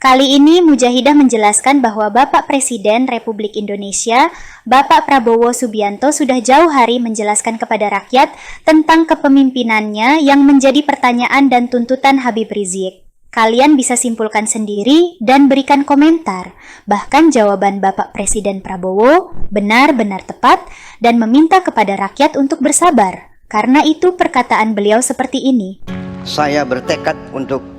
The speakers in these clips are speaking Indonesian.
Kali ini Mujahidah menjelaskan bahwa Bapak Presiden Republik Indonesia, Bapak Prabowo Subianto sudah jauh hari menjelaskan kepada rakyat tentang kepemimpinannya yang menjadi pertanyaan dan tuntutan Habib Rizik. Kalian bisa simpulkan sendiri dan berikan komentar. Bahkan jawaban Bapak Presiden Prabowo benar-benar tepat dan meminta kepada rakyat untuk bersabar. Karena itu perkataan beliau seperti ini. Saya bertekad untuk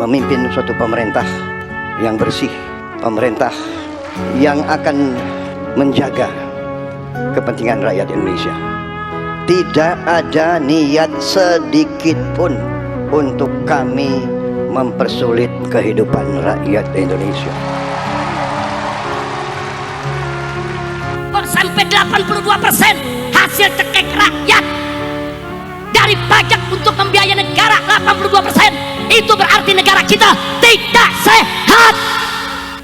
memimpin suatu pemerintah yang bersih, pemerintah yang akan menjaga kepentingan rakyat Indonesia. Tidak ada niat sedikit pun untuk kami mempersulit kehidupan rakyat Indonesia. Kok sampai 82% hasil cekek rakyat dari pajak untuk membiayai negara 82%? Itu berarti negara kita tidak sehat.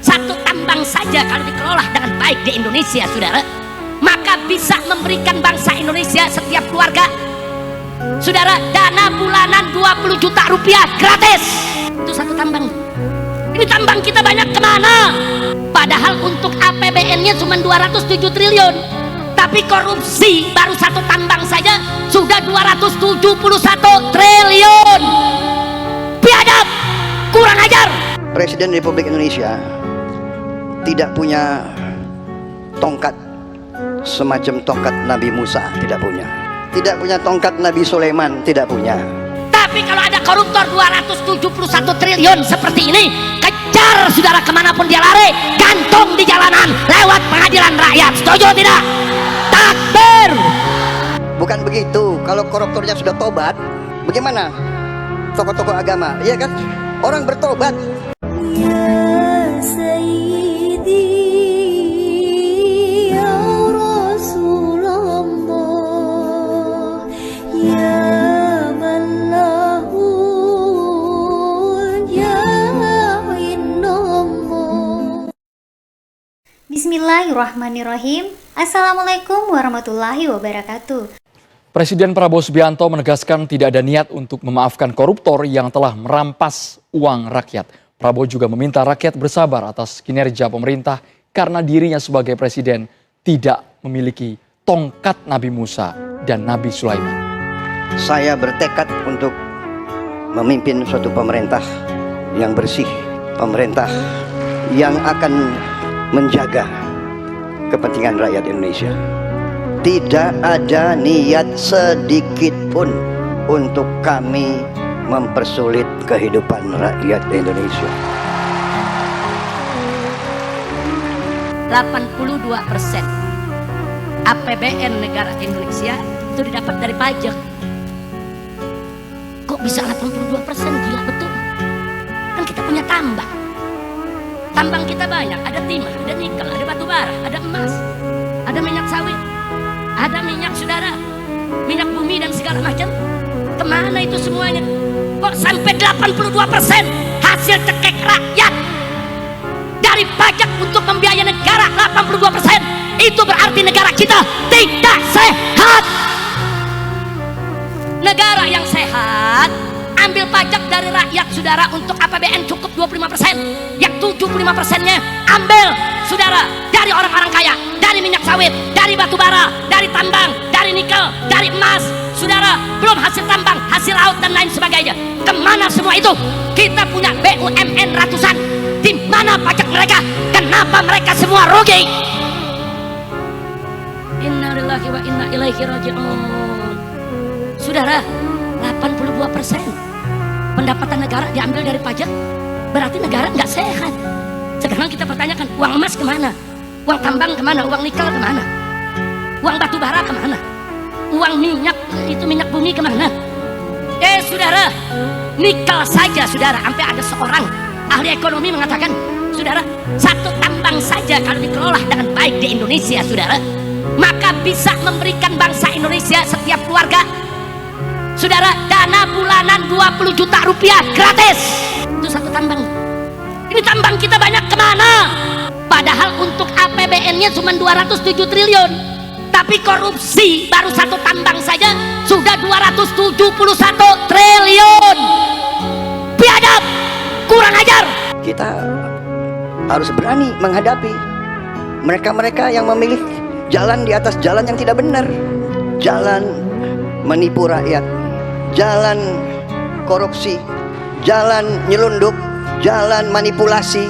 Satu tambang saja kalau dikelola dengan baik di Indonesia, saudara, maka bisa memberikan bangsa Indonesia setiap keluarga, saudara, dana bulanan 20 juta rupiah gratis. Itu satu tambang. Ini tambang kita banyak kemana? Padahal untuk APBN-nya cuma 207 triliun. Tapi korupsi baru satu tambang saja sudah 271 triliun. Biadab, kurang ajar. Presiden Republik Indonesia tidak punya tongkat semacam tongkat Nabi Musa, tidak punya. Tidak punya tongkat Nabi Sulaiman, tidak punya. Tapi kalau ada koruptor 271 triliun seperti ini, kejar saudara kemanapun dia lari, gantung di jalanan lewat pengadilan rakyat. Setuju tidak? Takbir. Bukan begitu. Kalau koruptornya sudah tobat, bagaimana tokoh-tokoh agama? Iya kan? Orang bertobat. Ya Sayyidi ya Rasulullah ya man lahu ya innallah. Bismillahirrahmanirrahim. Assalamualaikum warahmatullahi wabarakatuh. Presiden Prabowo Subianto menegaskan tidak ada niat untuk memaafkan koruptor yang telah merampas uang rakyat. Prabowo juga meminta rakyat bersabar atas kinerja pemerintah karena dirinya sebagai presiden tidak memiliki tongkat Nabi Musa dan Nabi Sulaiman. Saya bertekad untuk memimpin suatu pemerintah yang bersih, pemerintah yang akan menjaga kepentingan rakyat Indonesia. Tidak ada niat sedikit pun untuk kami mempersulit kehidupan rakyat Indonesia. 82% APBN negara Indonesia itu didapat dari pajak. Kok bisa 82%? Gila betul. Kan kita punya tambang. Tambang kita banyak, ada timah, ada nikel, ada batu bara, ada emas, ada minyak sawit, ada minyak saudara, minyak bumi dan segala macam. Kemana itu semuanya? Kok sampai 82% hasil cekek rakyat dari pajak untuk membiayai negara 82%? Itu berarti negara kita tidak sehat. Negara yang sehat ambil pajak dari rakyat saudara untuk APBN cukup 25%. Yang 75%-nya ambil saudara dari orang-orang kaya, dari minyak sawit, dari batu bara, dari tambang, dari nikel, dari emas, saudara, belum hasil tambang, hasil laut dan lain sebagainya. Kemana semua itu? Kita punya BUMN ratusan. Di mana pajak mereka? Kenapa mereka semua rugi? Innalillahi wa inna ilaihi raji'un. Saudara, 82% pendapatan negara diambil dari pajak, berarti negara nggak sehat. Sekarang kita pertanyakan, uang emas kemana? Uang tambang kemana? Uang nikel kemana? Uang batu bara kemana? Uang minyak, itu minyak bumi kemana? Saudara, nikel saja saudara, sampai ada seorang ahli ekonomi mengatakan, saudara, satu tambang saja kalau dikelola dengan baik di Indonesia, saudara, maka bisa memberikan bangsa Indonesia setiap keluarga, saudara, dana bulanan 20 juta rupiah gratis. Itu satu tambang. Ini tambang kita banyak kemana? Padahal untuk APBN-nya cuma 207 triliun. Tapi korupsi baru satu tambang saja sudah 271 triliun. Biadab, kurang ajar. kita harus berani menghadapi mereka-mereka yang memilih jalan di atas jalan yang tidak benar, jalan menipu rakyat, jalan korupsi, jalan nyelundup, jalan manipulasi,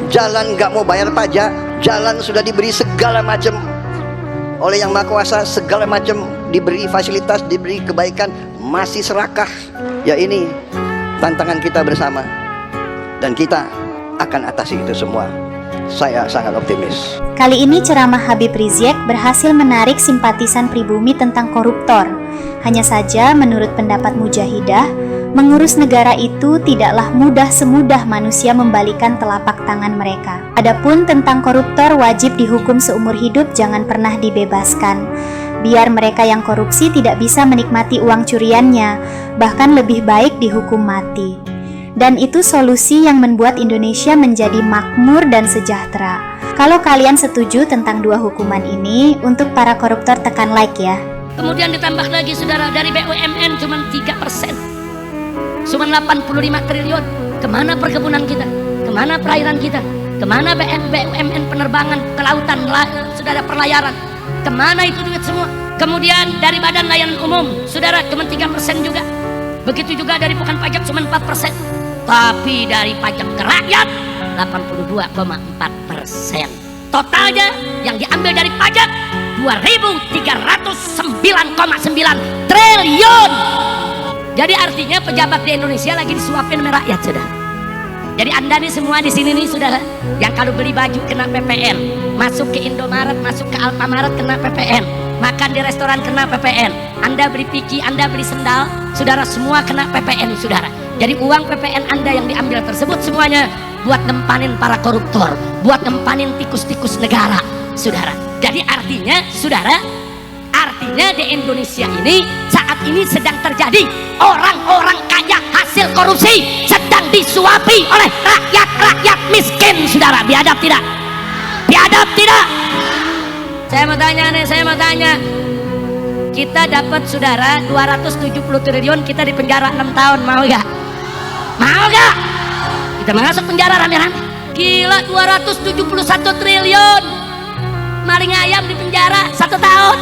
jalan nggak mau bayar pajak, jalan sudah diberi segala macam oleh Yang Maha Kuasa, segala macam diberi fasilitas, diberi kebaikan, masih serakah. Ya, ini tantangan kita bersama, dan kita akan atasi itu semua. Saya sangat optimis. Kali ini ceramah Habib Rizik berhasil menarik simpatisan pribumi tentang koruptor. Hanya saja menurut pendapat Mujahidah, mengurus negara itu tidaklah mudah semudah manusia membalikan telapak tangan mereka. Adapun tentang koruptor wajib dihukum seumur hidup, jangan pernah dibebaskan. Biar mereka yang korupsi tidak bisa menikmati uang curiannya, bahkan lebih baik dihukum mati. Dan itu solusi yang membuat Indonesia menjadi makmur dan sejahtera. Kalau kalian setuju tentang dua hukuman ini, untuk para koruptor tekan like ya. Kemudian ditambah lagi saudara, dari BUMN cuma 3%, cuma 85 triliun. Kemana perkebunan kita? Kemana perairan kita? Kemana BUMN penerbangan, kelautan, saudara, perlayaran? Kemana itu duit semua? Kemudian dari Badan Layanan Umum, saudara, cuma 3% juga. Begitu juga dari bukan pajak cuma 4%. Tapi dari pajak ke rakyat 82,4%. Totalnya yang diambil dari pajak 2.309,9 triliun. Jadi artinya pejabat di Indonesia lagi disuapin sama rakyat, saudara. Jadi Anda nih semua di sini nih, saudara, yang kalau beli baju kena PPN, masuk ke Indomaret, masuk ke Alfamaret kena PPN, makan di restoran kena PPN, Anda beli piki, Anda beli sendal, saudara, semua kena PPN, saudara. Jadi uang PPN Anda yang diambil tersebut semuanya buat nempanin para koruptor, buat nempanin tikus-tikus negara, saudara. Jadi artinya, saudara, artinya di Indonesia ini saat ini sedang terjadi orang-orang kaya hasil korupsi sedang disuapi oleh rakyat miskin, saudara. Biadab tidak? Biadab tidak? Saya mau tanya nih, saya mau tanya. Kita dapat, saudara, 270 triliun, kita di penjara 6 tahun, mau gak? Mau gak? Kita masuk penjara rame-rame. Gila, 271 triliun. Maling ayam di penjara 1 tahun.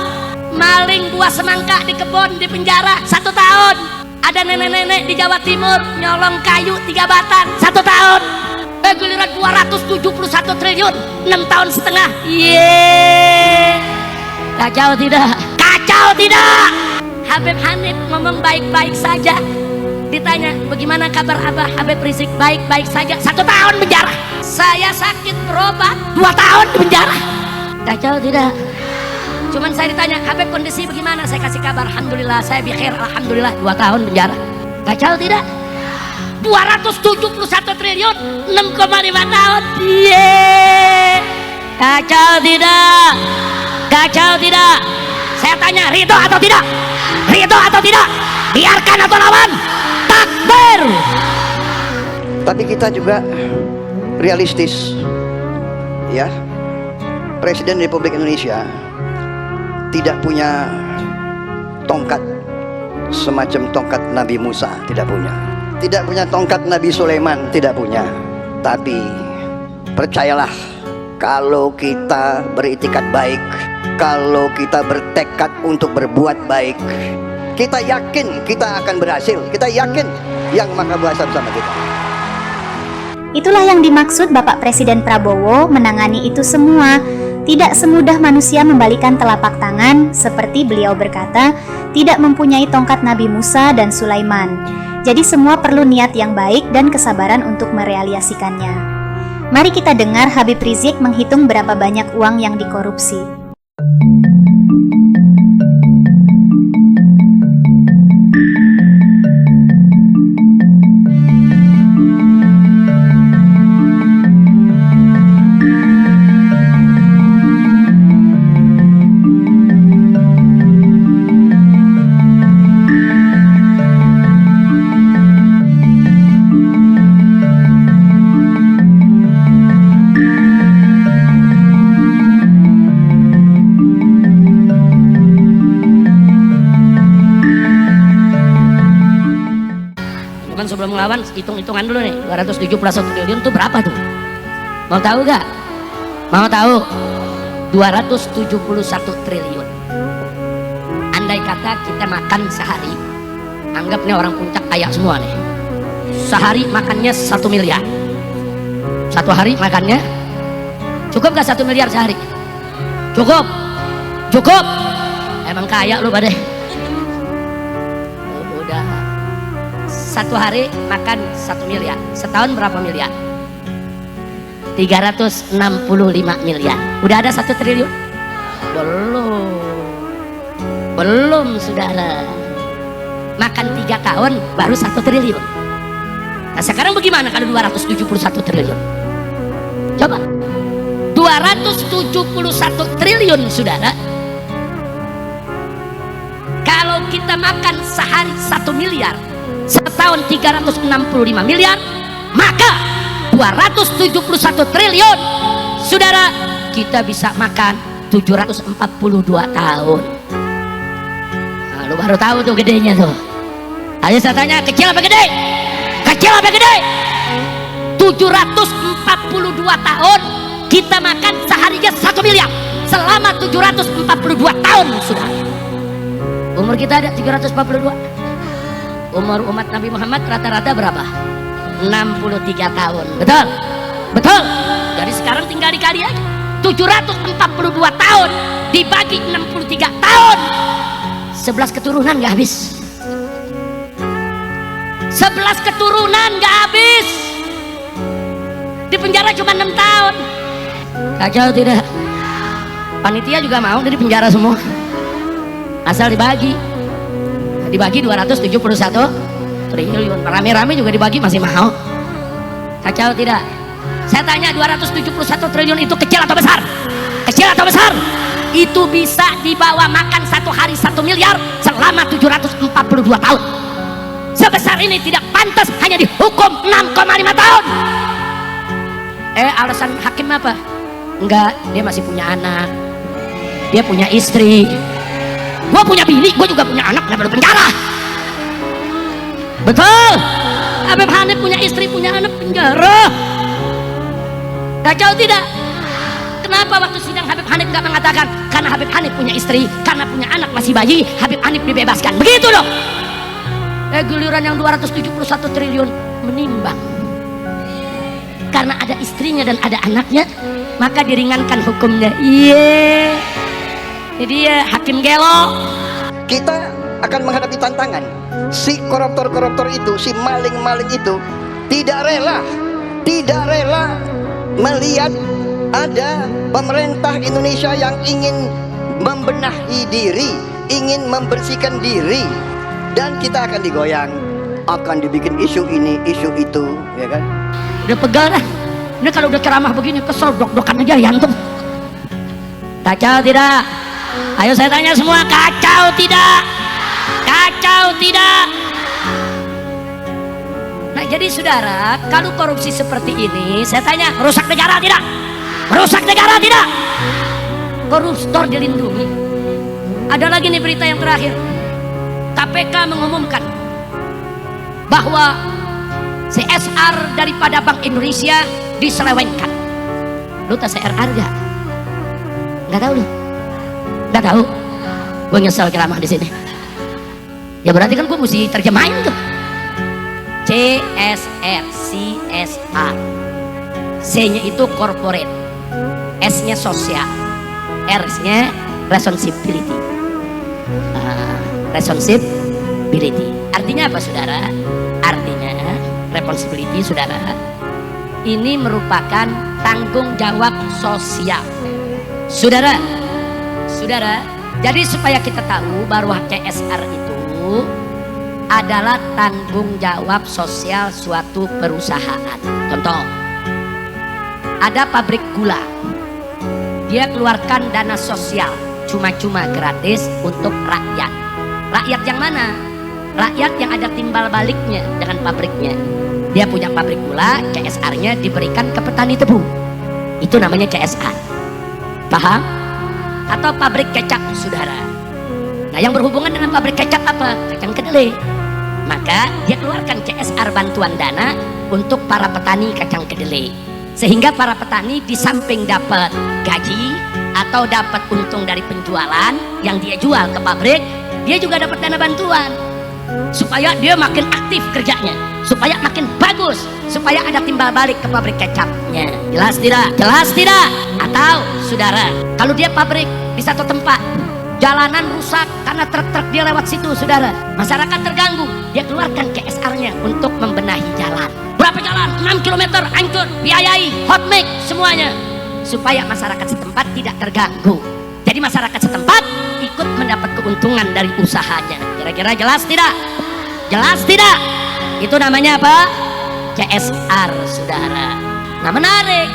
Maling buah semangka di kebun di penjara 1 tahun. Ada nenek-nenek di Jawa Timur nyolong kayu 3 batang 1 tahun. Giliran 271 triliun 6 tahun setengah. Yeay. Kacau tidak? Kacau tidak? Habib Hanif ngomong baik-baik saja. Ditanya, bagaimana kabar Abah Habib Rizik? Baik-baik saja. 1 tahun penjara. Saya sakit berobat 2 tahun di penjara. Kacau tidak? Cuman saya ditanya, Habib kondisi bagaimana? Saya kasih kabar, alhamdulillah saya bikir, alhamdulillah 2 tahun penjara. Kacau tidak? 271 triliun 6,5 tahun. Yeay. Kacau tidak? Kacau tidak? Saya tanya, ridho atau tidak? Ridho atau tidak? Biarkan atau lawan? Takbir. Tapi kita juga realistis, ya. Presiden Republik Indonesia tidak punya tongkat semacam tongkat Nabi Musa, tidak punya. Tidak punya tongkat Nabi Sulaiman, tidak punya. Tapi percayalah, kalau kita beriktikad baik, kalau kita bertekad untuk berbuat baik, kita yakin kita akan berhasil. Kita yakin Yang Maha Kuasa bersama kita. Itulah yang dimaksud Bapak Presiden Prabowo menangani itu semua. Tidak semudah manusia membalikan telapak tangan, seperti beliau berkata, tidak mempunyai tongkat Nabi Musa dan Sulaiman. Jadi semua perlu niat yang baik dan kesabaran untuk merealisasikannya. Mari kita dengar Habib Rizik menghitung berapa banyak uang yang dikorupsi. lawan, hitung-hitungan dulu nih. 271 triliun itu berapa tuh? Mau tahu gak? Mau tahu? 271 triliun. Andai kata kita makan sehari, anggap nih orang puncak kaya semua nih, sehari makannya 1 miliar. Satu hari makannya cukup gak 1 miliar sehari? Cukup? Cukup? Emang kaya lu pada. Udah satu hari makan 1 miliar, setahun berapa miliar? 365 miliar. Udah ada 1 triliun? Belum saudara. Makan 3 tahun baru 1 triliun. Nah sekarang bagaimana kalau 271 triliun? Coba 271 triliun saudara. Kalau kita makan sehari 1 miliar, setahun 365 miliar, maka 271 triliun saudara, kita bisa makan 742 tahun. Nah, lu baru tahu tuh gedenya tuh. Ayo saya tanya, kecil apa gede? Kecil apa gede? 742 tahun kita makan seharinya 1 miliar selama 742 tahun sudah. Umur kita ada 342. Umur umat Nabi Muhammad rata-rata berapa? 63 tahun. Betul? Betul? Jadi sekarang tinggal dikali aja. 742 tahun dibagi 63 tahun. 11 keturunan gak habis. 11 keturunan gak habis. Di penjara cuma 6 tahun. Kacau tidak? Panitia juga mau di penjara semua. Asal dibagi. Dibagi 271 triliun. Rame-rame juga dibagi masih mau. Kacau tidak? Saya tanya, 271 triliun itu kecil atau besar? Kecil atau besar? Itu bisa dibawa makan satu hari 1 miliar selama 742 tahun. Sebesar ini tidak pantas hanya dihukum 6,5 tahun. Alasan hakim apa? Enggak, dia masih punya anak, dia punya istri. Gua punya bini, gua juga punya anak, kenapa lu penjara? Betul. Habib Hanif punya istri, punya anak, penjara. Kacau tidak? Kenapa waktu sidang Habib Hanif gak mengatakan karena Habib Hanif punya istri, karena punya anak masih bayi, Habib Hanif dibebaskan? Begitu dong. Giliran yang 271 triliun menimbang. Karena ada istrinya dan ada anaknya, maka diringankan hukumnya. Iya. Jadi ya hakim gelo. Kita akan menghadapi tantangan. Si koruptor-koruptor itu, si maling-maling itu tidak rela melihat ada pemerintah Indonesia yang ingin membenahi diri, ingin membersihkan diri, dan kita akan digoyang, akan dibikin isu ini, isu itu, ya kan? Udah pegal dah. Ini kalau udah ceramah begini kesel, dok-dokan aja ya antum. Kacau tidak? Ayo saya tanya semua, kacau tidak? Kacau tidak? Nah jadi saudara, kalau korupsi seperti ini, saya tanya, merusak negara tidak? Merusak negara tidak? Koruptor dilindungi. Ada lagi nih berita yang terakhir. KPK mengumumkan bahwa CSR daripada Bank Indonesia diselewengkan. Lu tahu CSR gak? Gak tahu lu? Gak tahu? Gue nyesel ceramah di sini. Ya berarti kan gue mesti terjemahin tuh. CSR, CSR. C-nya itu corporate, S-nya sosial, R-nya responsibility. Responsibility. Artinya apa saudara? Artinya responsibility saudara, ini merupakan tanggung jawab sosial. Saudara, jadi supaya kita tahu bahwa CSR itu adalah tanggung jawab sosial suatu perusahaan. Contoh, ada pabrik gula, dia keluarkan dana sosial cuma-cuma gratis untuk rakyat. Rakyat yang mana? Rakyat yang ada timbal baliknya dengan pabriknya. Dia punya pabrik gula, CSR-nya diberikan ke petani tebu. Itu namanya CSR. Paham? Atau pabrik kecap saudara. Nah yang berhubungan dengan pabrik kecap apa? Kacang kedelai. Maka dia keluarkan CSR bantuan dana untuk para petani kacang kedelai. Sehingga para petani di samping dapat gaji atau dapat untung dari penjualan yang dia jual ke pabrik, dia juga dapat dana bantuan. Supaya dia makin aktif kerjanya, supaya makin bagus, supaya ada timbal balik ke pabrik kecapnya. Jelas tidak? Jelas tidak? Atau saudara, kalau dia pabrik di satu tempat, jalanan rusak karena truk-truk dia lewat situ, saudara, masyarakat terganggu, dia keluarkan CSR-nya untuk membenahi jalan. Berapa jalan? 6 km hancur, biayai, hot mix, semuanya, supaya masyarakat setempat tidak terganggu. Jadi masyarakat setempat ikut mendapat keuntungan dari usahanya. Kira-kira jelas tidak? Jelas tidak? Itu namanya apa? CSR, saudara. Nah, menarik.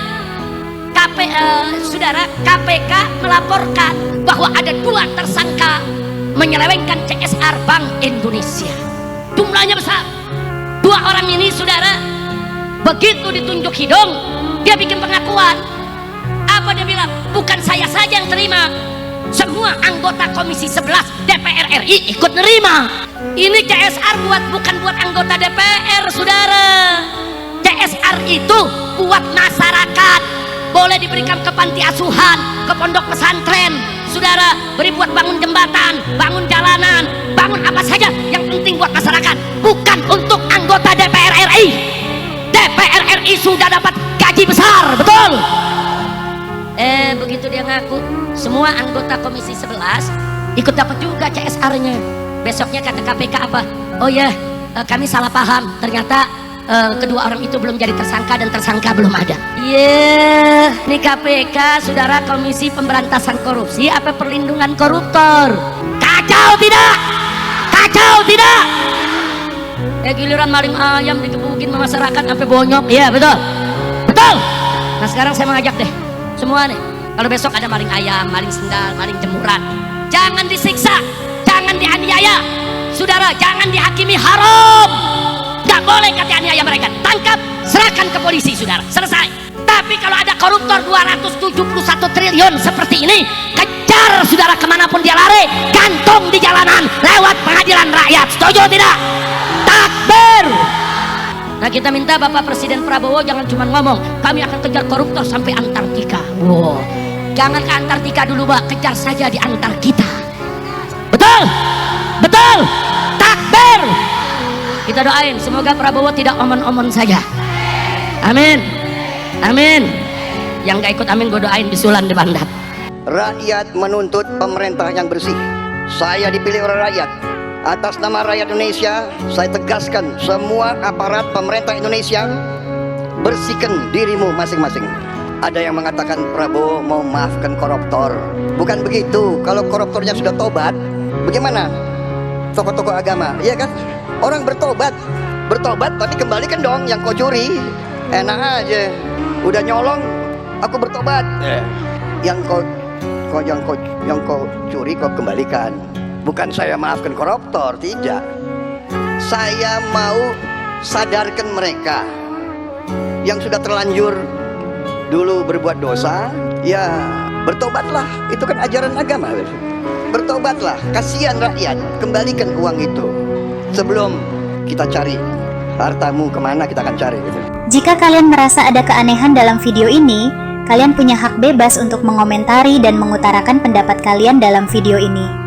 Saudara, KPK melaporkan bahwa ada 2 tersangka menyelewengkan CSR Bank Indonesia. Jumlahnya besar. 2 orang ini, saudara, begitu ditunjuk hidung, dia bikin pengakuan. Apa dia bilang? Bukan saya saja yang terima, semua anggota Komisi 11 DPR RI ikut nerima. Ini CSR bukan buat anggota DPR, saudara. CSR itu buat masyarakat. Boleh diberikan ke panti asuhan, ke pondok pesantren, saudara, beri buat bangun jembatan, bangun jalanan, bangun apa saja yang penting buat masyarakat, bukan untuk anggota DPR RI. DPR RI sudah dapat gaji besar, betul? Begitu dia ngaku, semua anggota Komisi 11 ikut dapat juga CSR-nya. Besoknya kata KPK apa? Oh ya, kami salah paham, ternyata kedua orang itu belum jadi tersangka dan tersangka belum ada. Ini KPK, saudara, Komisi Pemberantasan Korupsi apa perlindungan koruptor? Kacau tidak? Kacau tidak? Giliran maling ayam digebukin sama masyarakat sampai bonyok. Iya, betul. Betul. Nah, sekarang saya mengajak deh semua nih, kalau besok ada maling ayam, maling sendal, maling jemuran, jangan disiksa, jangan dianiaya, saudara, jangan dihakimi haram. Gak boleh kata aniaya mereka, tangkap, serahkan ke polisi, saudara, selesai. Tapi kalau ada koruptor 271 triliun seperti ini, kejar, saudara, kemanapun dia lari, gantung di jalanan lewat pengadilan rakyat. Setuju tidak? Takbir. Nah, kita minta Bapak Presiden Prabowo jangan cuma ngomong, kami akan kejar koruptor sampai Antartika. Wow. Jangan ke Antartika dulu, Pak, kejar saja di antar kita. Betul? Betul? Takbir. Kita doain semoga Prabowo tidak omon-omon saja. Amin. Amin. Yang gak ikut amin gue doain bisulan di Bandat. Rakyat menuntut pemerintah yang bersih. Saya dipilih oleh rakyat. Atas nama rakyat Indonesia, saya tegaskan semua aparat pemerintah Indonesia, bersihkan dirimu masing-masing. Ada yang mengatakan Prabowo mau maafkan koruptor. Bukan begitu. Kalau koruptornya sudah tobat, bagaimana tokoh-tokoh agama? Iya kan? Orang bertobat tapi kembalikan dong yang kau curi. Enak aja. Udah nyolong, aku bertobat. Yang kau curi kau kembalikan. Bukan saya maafkan koruptor, tidak. Saya mau sadarkan mereka yang sudah terlanjur dulu berbuat dosa, ya bertobatlah. Itu kan ajaran agama. Bertobatlah, kasihan rakyat, kembalikan uang itu. Sebelum kita cari hartamu kemana, kita akan cari gitu. Jika kalian merasa ada keanehan dalam video ini, kalian punya hak bebas untuk mengomentari dan mengutarakan pendapat kalian dalam video ini.